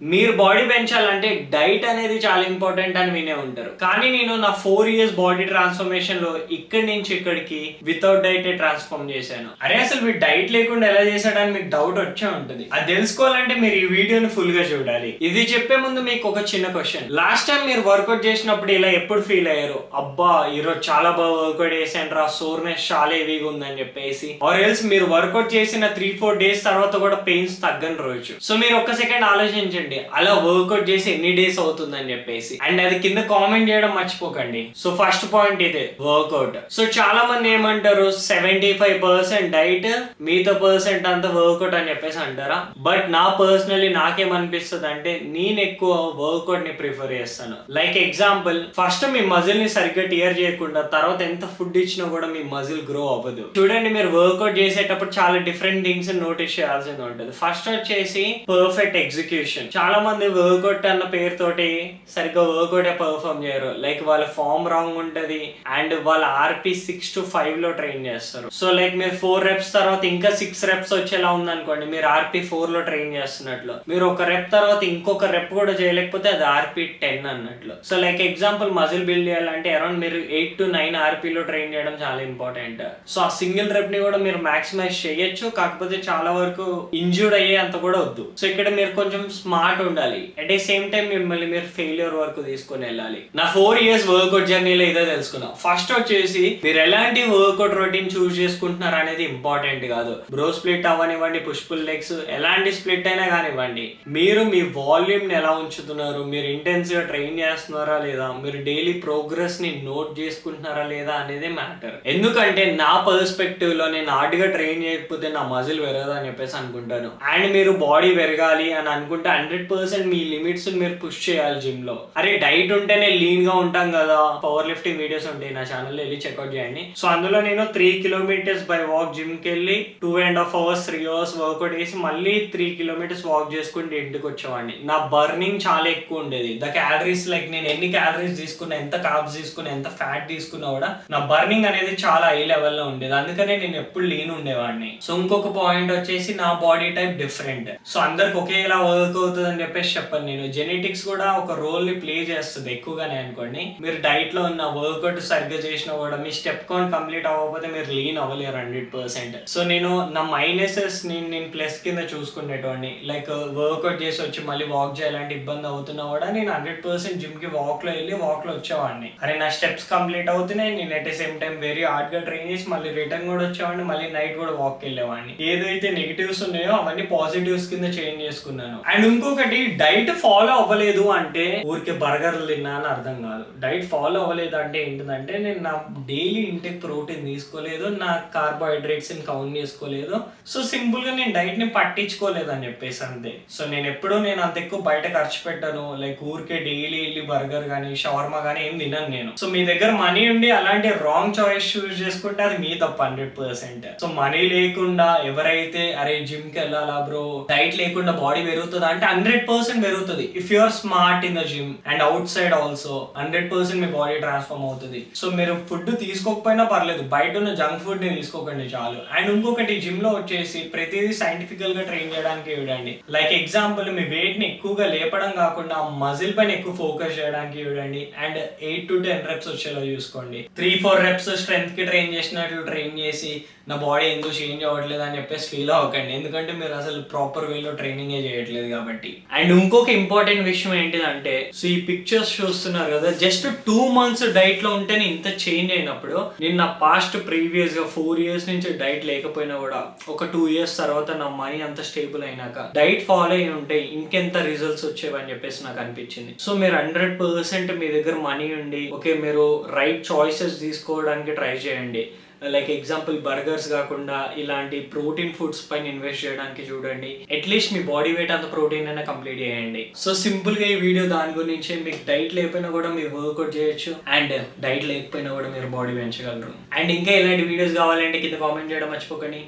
మీరు బాడీ పెంచాలంటే డైట్ అనేది చాలా ఇంపార్టెంట్ అని వినే ఉంటారు. కానీ నేను నా 4 years బాడీ ట్రాన్స్ఫర్మేషన్ లో ఇక్కడి నుంచి ఇక్కడికి వితౌట్ డైట్ ట్రాన్స్ఫార్మ్ చేశాను. అరే అసలు మీరు డైట్ లేకుండా ఎలా చేశాడని మీకు డౌట్ వచ్చే ఉంటుంది. అది తెలుసుకోవాలంటే మీరు ఈ వీడియోని ఫుల్ గా చూడాలి. ఇది చెప్పే ముందు మీకు ఒక చిన్న క్వశ్చన్. లాస్ట్ టైం మీరు వర్కౌట్ చేసినప్పుడు ఇలా ఎప్పుడు ఫీల్ అయ్యారు? అబ్బా ఈరోజు చాలా బాగా వర్కౌట్ చేశాను రా, సోర్నెస్ చాలా హెవీగా ఉందని చెప్పేసి. ఆర్ ఎల్స్ మీరు వర్కౌట్ చేసిన 3-4 days తర్వాత కూడా పెయిన్స్ తగ్గని రోజు. సో మీరు ఒక్క సెకండ్ ఆలోచించండి, అలా వర్కౌట్ చేసి ఎన్ని డేస్ అవుతుందని చెప్పేసి. అండ్ అది కింద కామెంట్ చేయడం మర్చిపోకండి. సో ఫస్ట్ పాయింట్ ఇదే, వర్కౌట్. సో చాలా మంది ఏమంటారు, 75% డైట్, మిగతా పర్సెంట్ అంతా వర్కౌట్ అని చెప్పేసి అంటారా? బట్ నా పర్సనలీ నాకేమనిపిస్తుంది అంటే నేను ఎక్కువ వర్కౌట్ ని ప్రిఫర్ చేస్తాను. లైక్ ఎగ్జాంపుల్, ఫస్ట్ మీ మజిల్ ని సరిగ్గా టియర్ చేయకుండా తర్వాత ఎంత ఫుడ్ ఇచ్చినా కూడా మీ మజిల్ గ్రో అవ్వదు. చూడండి, మీరు వర్కౌట్ చేసేటప్పుడు చాలా డిఫరెంట్ థింగ్స్ నోటీస్ చేయాల్సింది ఉంటుంది. ఫస్ట్ వచ్చేసి పర్ఫెక్ట్ ఎగ్జిక్యూషన్. చాలా మంది వర్కౌట్ అన్న పేరుతోటి సరిగ్గా వర్కౌట్ పర్ఫామ్ చేయరు. లైక్ వాళ్ళ ఫామ్ రాంగ్ ఉంటది అండ్ వాళ్ళ ఆర్పి 6 to 5 లో ట్రైన్ చేస్తారు. సో లైక్ మీరు 4 reps తర్వాత ఇంకా 6 reps వచ్చేలా ఉందనుకోండి, మీరు ఆర్పి 4 లో ట్రైన్ చేస్తున్నట్లు. మీరు ఒక రెప్ తర్వాత ఇంకొక రెప్ కూడా చేయలేకపోతే అది ఆర్పి 10 అన్నట్లు. So like example, muscle build చేయాలంటే అరౌండ్ మీరు 8 to 9 ఆర్పి లో ట్రైన్ చేయడం చాలా ఇంపార్టెంట్. సో ఆ సింగిల్ రెప్ ని కూడా మీరు మాక్సిమైజ్ చేయొచ్చు, కాకపోతే చాలా వరకు ఇంజూర్డ్ అయ్యే అంత కూడా వద్దు. సో ఇక్కడ మీరు కొంచెం స్మార్ట్ ఉండాలి. అట్ ద సేమ్ టైం మిమ్మల్ని మీరు ఫెయిల్యూర్ వరకు తీసుకొని వెళ్ళాలి. నా 4 years వర్కౌట్ జర్నీలో ఇదే తెలుసుకున్నాం. ఫస్ట్ వచ్చేసి మీరు ఎలాంటి వర్కౌట్ రొటీన్ చూస్ చేసుకుంటున్నారు అనేది ఇంపార్టెంట్ కాదు. బ్రో స్ప్లిట్ అవ్వనివ్వండి, పుష్ పుల్ లెగ్స్, ఎలాంటి స్ప్లిట్ అయినా కానివ్వండి, మీరు మీ వాల్యూమ్ ని ఎలా ఉంచుతున్నారు, మీరు ఇంటెన్స్ గా ట్రైన్ చేస్తున్నారా లేదా, మీరు డైలీ ప్రోగ్రెస్ ని నోట్ చేసుకుంటున్నారా లేదా అనేది మ్యాటర్. ఎందుకంటే నా పర్స్పెక్టివ్ లో నేను హార్డ్గా ట్రైన్ చేయకపోతే నా మజిల్ పెరగదు అని చెప్పేసి అనుకుంటాను. అండ్ మీరు బాడీ పెరగాలి అని అనుకుంటే 100% మీ లిమిట్స్ మీరు పుష్ చేయాలి జిమ్ లో. అరే డైట్ ఉంటేనే లీన్ గా ఉంటాం కదా, పవర్ లిఫ్టింగ్ వీడియోస్ ఉంటాయి నా ఛానల్లో, వెళ్ళి చెక్అౌట్ చేయండి. సో అందులో నేను 3 kilometers బై వాక్ జిమ్ కి వెళ్ళి 2.5 hours 3 hours వర్కౌట్ చేసి మళ్ళీ 3 kilometers వాక్ చేసుకుంటే ఇంటికి వచ్చేవాడిని. నా బర్నింగ్ చాలా ఎక్కువ ఉండేది. ద క్యాలరీస్, లైక్ నేను ఎన్ని క్యాలరీస్ తీసుకున్నా, ఎంత కార్బ్స్ తీసుకున్నా, ఎంత ఫ్యాట్ తీసుకున్నా కూడా నా బర్నింగ్ అనేది చాలా హై లెవెల్ లో ఉండేది. అందుకనే నేను ఎప్పుడు లీన్ ఉండేవాడిని. సో ఇంకొక పాయింట్ వచ్చేసి నా బాడీ టైప్ డిఫరెంట్. సో అందరికి ఒకేలా వర్క్ అవుతుంది అని చెప్పేసి చెప్పాను నేను. జెనెటిక్స్ కూడా ఒక రోల్ ని ప్లే చేస్తుంది ఎక్కువగానే అనుకోండి. మీరు డైట్ లో ఉన్న వర్కౌట్ సరిగ్గా చేసినా కూడా మీ స్టెప్ కౌంట్ కంప్లీట్ అవ్వకపోతే మీరు లీన్ అవ్వలేరు 100%. సో నేను నా మైనసెస్ నేను ప్లస్ కింద చూసుకునేటోడిని. లైక్ వర్కౌట్ చేసి వచ్చి మళ్ళీ వాక్ చేయాలంటే ఇబ్బంది అవుతున్నా కూడా నేను 100% జిమ్ కి వాక్ లో వెళ్ళి వాక్ లో వచ్చేవాడిని. అరే నా స్టెప్స్ కంప్లీట్ అవుతున్నాయి, నేను at the same time very hard గా ట్రైన్ చేసి మళ్ళీ రిటర్న్ కూడా వచ్చేవాడిని, మళ్ళీ నైట్ కూడా వాక్ వెళ్ళేవాడిని. ఏదైతే నెగిటివ్స్ ఉన్నాయో అవన్నీ పాజిటివ్స్ కింద చేంజ్ చేసుకున్నాను. అండ్ ఇంకొకటి, డైట్ ఫాలో అవ్వలేదు అంటే ఊరికే బర్గర్లు తిన్నా అని అర్థం కాదు. డైట్ ఫాలో అవ్వలేదు అంటే ఏంటిదంటే నేను నా డైలీ ఇంటేక్ ప్రోటీన్ తీసుకోలేదు, నా కార్బోహైడ్రేట్స్ ని కౌంట్ చేసుకోలేదు. సో సింపుల్ గా నేను డైట్ ని పట్టించుకోలేదు అని చెప్పేసి అంతే. సో నేను అంత ఎక్కువ బయట ఖర్చు పెట్టాను. లైక్ ఊరికే డైలీ వెళ్ళి బర్గర్ కానీ షవర్మా కానీ ఏం తినను నేను. సో మీ దగ్గర మనీ ఉండి అలాంటి రాంగ్ చాయిస్ చూస్ చేసుకుంటే అది మీ తప్పు 100%. సో మనీ లేకుండా ఎవరైతే అరే జిమ్ కి వెళ్ళాలా బ్రో, డైట్ లేకుండా బాడీ పెరుగుతుందా అంటే 100% పెరుగుతుంది. If you are smart in the gym and outside also 100% మీ బాడీ ట్రాన్స్ఫార్మ్ అవుతుంది. సో మీరు ఫుడ్ తీసుకోకపోయినా పర్లేదు, బయట ఉన్న జంక్ ఫుడ్ ని తీసుకోకండి చాలు. అండ్ ఇంకొకటి, జిమ్ లో వచ్చేసి ప్రతిదీ సైంటిఫికల్ గా ట్రైన్ చేయడానికి చూడండి. లైక్ ఎగ్జాంపుల్, మీ వెయిట్ ని ఎక్కువగా లేపడం కాకుండా మజిల్ పైన ఎక్కువ ఫోకస్ చేయడానికి చూడండి. అండ్ 8 to 10 reps వచ్చేలా చూసుకోండి. 3-4 reps స్ట్రెంత్ కి ట్రైన్ చేసినట్లు ట్రైన్ చేసి నా బాడీ ఎందుకు చేంజ్ అవ్వట్లేదు అని చెప్పేసి ఫీల్ అవ్వకండి. ఎందుకంటే మీరు అసలు ప్రాపర్ వేలో ట్రైనింగ్ చేయట్లేదు కాబట్టి. అండ్ ఇంకొక ఇంపార్టెంట్ విషయం ఏంటిదంటే, సో ఈ పిక్చర్స్ చూస్తున్నారు కదా, జస్ట్ 2 months డైట్ లో ఉంటేనే ఇంత చేంజ్ అయినప్పుడు, నేను నా పాస్ట్ ప్రీవియస్ గా 4 years నుంచి డైట్ లేకపోయినా కూడా ఒక 2 years తర్వాత నా మనీ అంత స్టేబుల్ అయినాక డైట్ ఫాలో అయి ఉంటే ఇంకెంత రిజల్ట్స్ వచ్చేవని చెప్పేసి నాకు అనిపించింది. సో మీరు 100% మీ దగ్గర మనీ ఉండి ఓకే మీరు రైట్ చాయిసెస్ తీసుకోవడానికి ట్రై చేయండి. లైక్ ఎగ్జాంపుల్, బర్గర్స్ కాకుండా ఇలాంటి ప్రోటీన్ ఫుడ్స్ పైన ఇన్వెస్ట్ చేయడానికి చూడండి. అట్లీస్ట్ మీ బాడీ వెయిట్ అంత ప్రోటీన్ అయినా కంప్లీట్ చేయండి. సో సింపుల్ గా ఈ వీడియో దాని గురించి, మీకు డైట్ లేకపోయినా కూడా మీరు వర్కౌట్ చేయొచ్చు అండ్ డైట్ లేకపోయినా కూడా మీరు బాడీ పెంచగలరు. అండ్ ఇంకా ఇలాంటి వీడియోస్ కావాలంటే కింద కామెంట్ చేయడం మర్చిపోకండి.